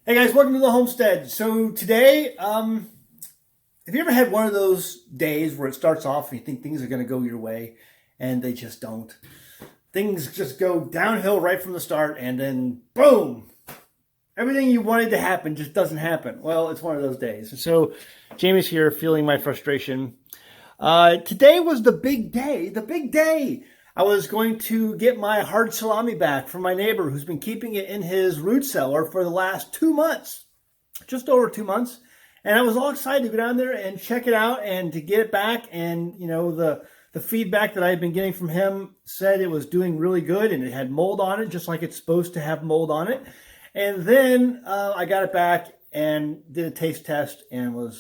Hey guys, welcome to the homestead. So today, have you ever had one of those days where it starts off and you think things are going to go your way and they just don't? Things just go downhill right from the start and then boom, everything you wanted to happen just doesn't happen. Well, it's one of those days. So Jamie's here feeling my frustration. Today was the big day. I was going to get my hard salami back from my neighbor who's been keeping it in his root cellar for the last 2 months, just over 2 months. And I was all excited to go down there and check it out and to get it back. And, you know, the feedback that I had been getting from him said it was doing really good and it had mold on it, just like it's supposed to have mold on it. And then I got it back and did a taste test and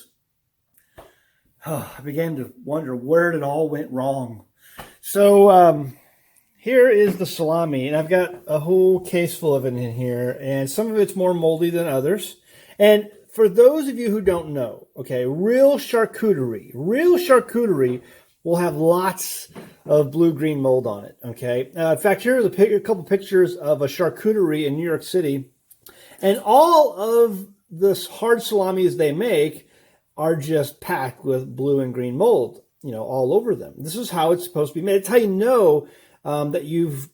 I began to wonder where it all went wrong. So here is the salami, and I've got a whole case full of it in here, and some of it's more moldy than others. And for those of you who don't know, okay, real charcuterie will have lots of blue-green mold on it, okay? In fact, here's a couple pictures of a charcuterie in New York City, and all of the hard salamis they make are just packed with blue and green mold, you know, all over them. This is how it's supposed to be made. It's how you know that you've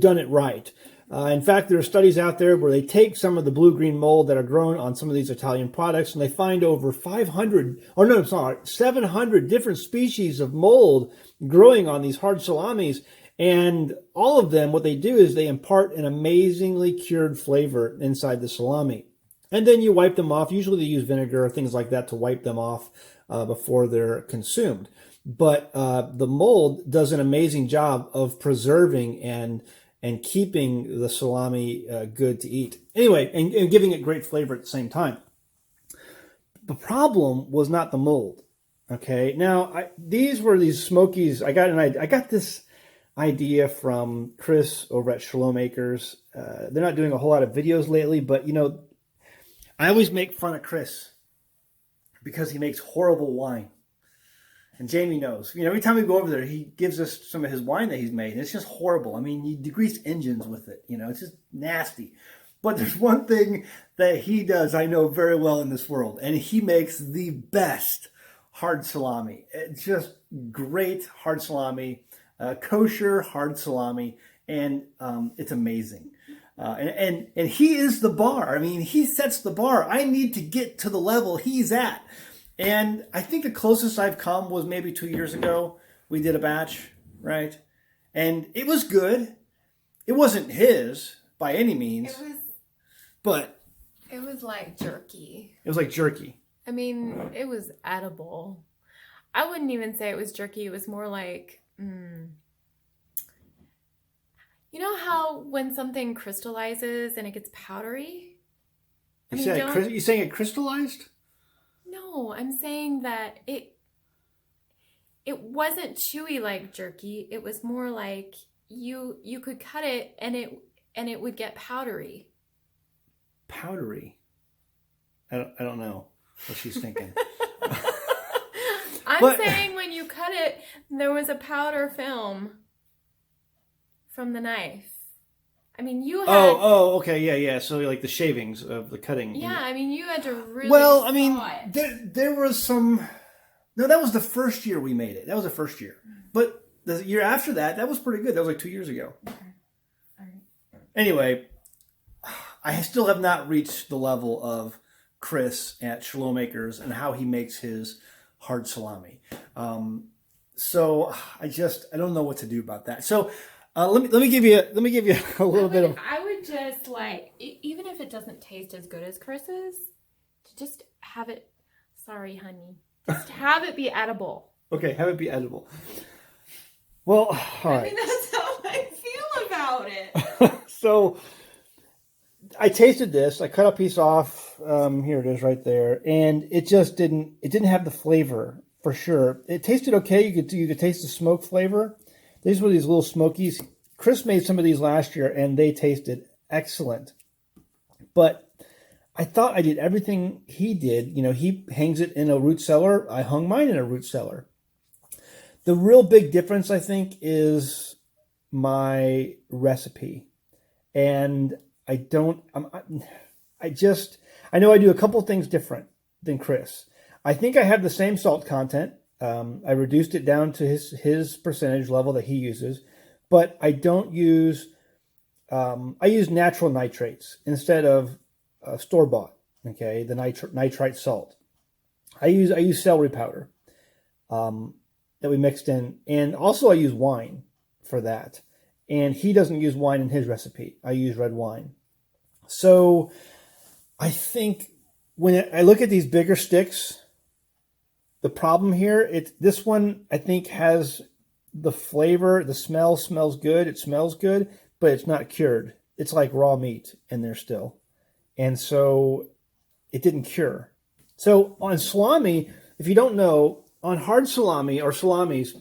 done it right. In fact, there are studies out there where they take some of the blue-green mold that are grown on some of these Italian products, and they find over 700 different species of mold growing on these hard salamis. And all of them, what they do is they impart an amazingly cured flavor inside the salami. And then you wipe them off. Usually they use vinegar or things like that to wipe them off before they're consumed. But the mold does an amazing job of preserving and keeping the salami good to eat. Anyway, and giving it great flavor at the same time. The problem was not the mold. Okay, now these were these smokies. I got this idea from Chris over at Shalom Acres. They're not doing a whole lot of videos lately, but you know, I always make fun of Chris because he makes horrible wine. And Jamie knows. You know, every time we go over there, he gives us some of his wine that he's made. And it's just horrible. I mean, you degrease engines with it. You know, it's just nasty. But there's one thing that he does I know very well in this world. And he makes the best hard salami. It's just great hard salami, kosher hard salami. And it's amazing. And he is the bar. I mean, he sets the bar. I need to get to the level he's at. And I think the closest I've come was maybe 2 years ago. We did a batch, right? And it was good. It wasn't his by any means. But it was like jerky. It was like jerky. I mean, it was edible. I wouldn't even say it was jerky. It was more like, you know how when something crystallizes and it gets powdery? You saying it crystallized? No, I'm saying that it wasn't chewy like jerky. It was more like you could cut it and it would get powdery. Powdery? I don't know what she's thinking. I'm saying when you cut it, there was a powder film from the knife. I mean, you had... Oh, okay, yeah. So like the shavings of the cutting. Yeah, I mean, you had to really... Well, I mean, there was some... No, that was the first year we made it. That was the first year. But the year after that was pretty good. That was like 2 years ago. Okay. All right. Anyway, I still have not reached the level of Chris at Shalom Acres and how he makes his hard salami. So I don't know what to do about that. So... let me give you a little bit of... I would just like, even if it doesn't taste as good as Chris's, just have it... Sorry, honey. Just have it be edible. Okay, have it be edible. Well, all right. I mean, that's how I feel about it. So, I tasted this. I cut a piece off. Here it is right there. And it just didn't have the flavor, for sure. It tasted okay. You could taste the smoke flavor. These were these little smokies. Chris made some of these last year, and they tasted excellent. But I thought I did everything he did. You know, he hangs it in a root cellar. I hung mine in a root cellar. The real big difference, I think, is my recipe. And I don't. I know I do a couple things different than Chris. I think I have the same salt content. I reduced it down to his percentage level that he uses, but I don't use. I use natural nitrates instead of store bought. Okay, the nitrite salt. I use celery powder that we mixed in, and also I use wine for that. And he doesn't use wine in his recipe. I use red wine. So I think when I look at these bigger sticks, the problem here, this one I think has the flavor, the smell smells good. It smells good, but it's not cured. It's like raw meat in there still. And so it didn't cure. So on salami, if you don't know, on hard salami or salamis,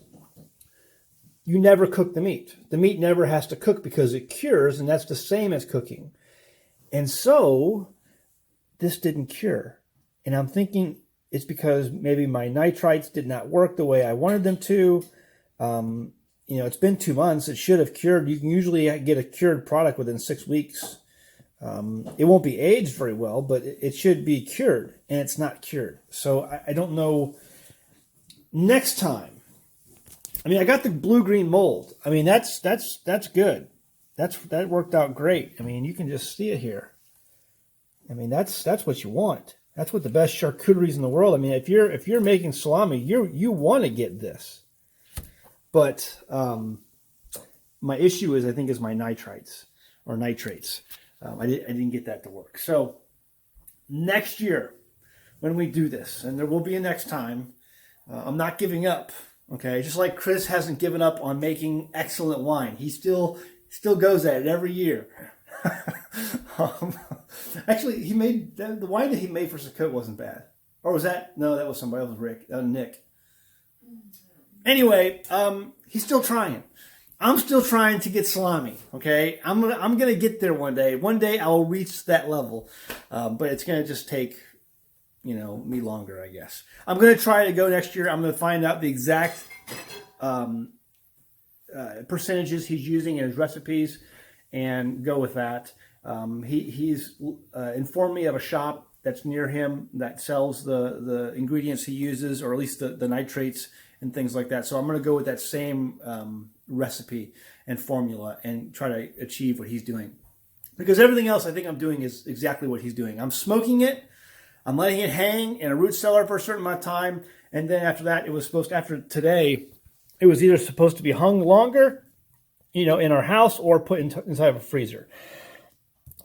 you never cook the meat. The meat never has to cook because it cures, and that's the same as cooking. And so this didn't cure. And I'm thinking it's because maybe my nitrites did not work the way I wanted them to. It's been 2 months. It should have cured. You can usually get a cured product within 6 weeks. It won't be aged very well, but it should be cured, and it's not cured. So I don't know. Next time, I got the blue-green mold. That's good. That worked out great. You can just see it here. That's what you want. That's what the best charcuteries in the world. If you're making salami, you want to get this. But my issue is my nitrites or nitrates. I didn't get that to work. So next year, when we do this, and there will be a next time, I'm not giving up. Okay, just like Chris hasn't given up on making excellent wine. He still goes at it every year. Actually, he made the wine that he made for Sukkot wasn't bad. Or was that? No, that was somebody else. Rick, Nick. Anyway, he's still trying. I'm still trying to get salami. Okay, I'm gonna get there one day. One day I will reach that level, but it's gonna just take me longer, I guess. I'm going to try to go next year. I'm going to find out the exact percentages he's using in his recipes and go with that. He's informed me of a shop that's near him that sells the ingredients he uses, or at least the nitrates and things like that. So I'm going to go with that same recipe and formula and try to achieve what he's doing. Because everything else I think I'm doing is exactly what he's doing. I'm smoking it. I'm letting it hang in a root cellar for a certain amount of time, and then after that, after today, it was either supposed to be hung longer, in our house, or put inside of a freezer.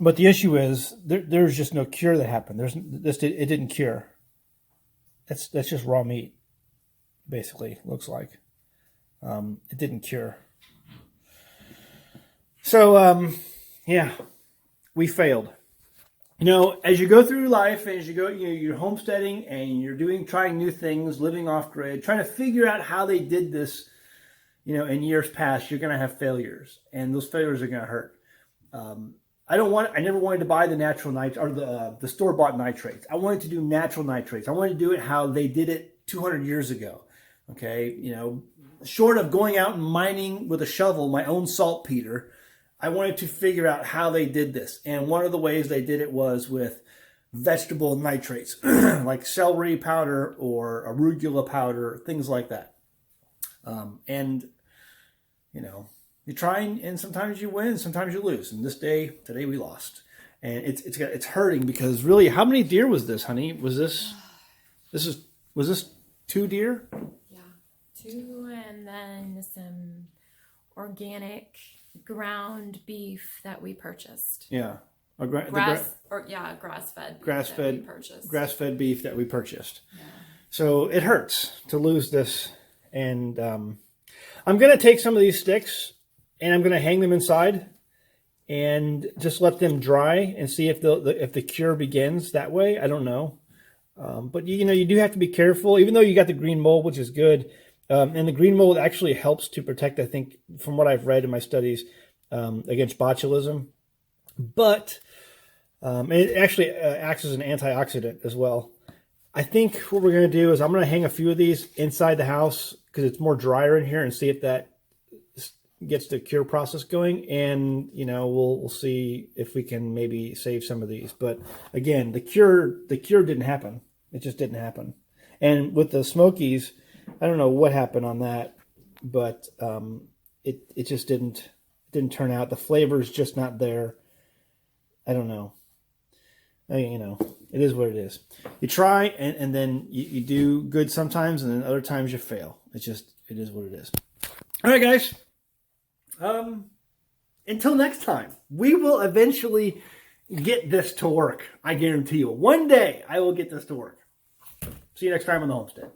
But the issue is there's just no cure that happened. It didn't cure. That's just raw meat, basically. Looks like it didn't cure. So we failed. As you go through life, and as you go, you're homesteading and you're trying new things, living off grid, trying to figure out how they did this, in years past, you're going to have failures, and those failures are going to hurt. I never wanted to buy the natural or the store-bought nitrates. I wanted to do natural nitrates. I wanted to do it how they did it 200 years ago. Okay. Short of going out and mining with a shovel, my own saltpeter, I wanted to figure out how they did this. And one of the ways they did it was with vegetable nitrates, like celery powder or arugula powder, things like that. You try and sometimes you win, sometimes you lose. And today we lost. And it's hurting because really, how many deer was this, honey? Was this 2 deer? Yeah, 2, and then some organic ground beef that we purchased. Yeah. Grass-fed beef that we purchased. Yeah. So it hurts to lose this. And I'm going to take some of these sticks and I'm going to hang them inside and just let them dry and see if the cure begins that way. I don't know. But you do have to be careful, even though you got the green mold, which is good. And the green mold actually helps to protect, I think, from what I've read in my studies, against botulism. But it actually acts as an antioxidant as well. I think what we're going to do is I'm going to hang a few of these inside the house because it's more drier in here and see if that gets the cure process going, and we'll see if we can maybe save some of these. But again, the cure didn't happen. It just didn't happen. And with the Smokies, I don't know what happened on that, but it just didn't turn out. The flavor's just not there. I don't know. It is what it is. You try, and then you do good sometimes, and then other times you fail. It is what it is. All right, guys. Until next time, we will eventually get this to work. I guarantee you. One day, I will get this to work. See you next time on the homestead.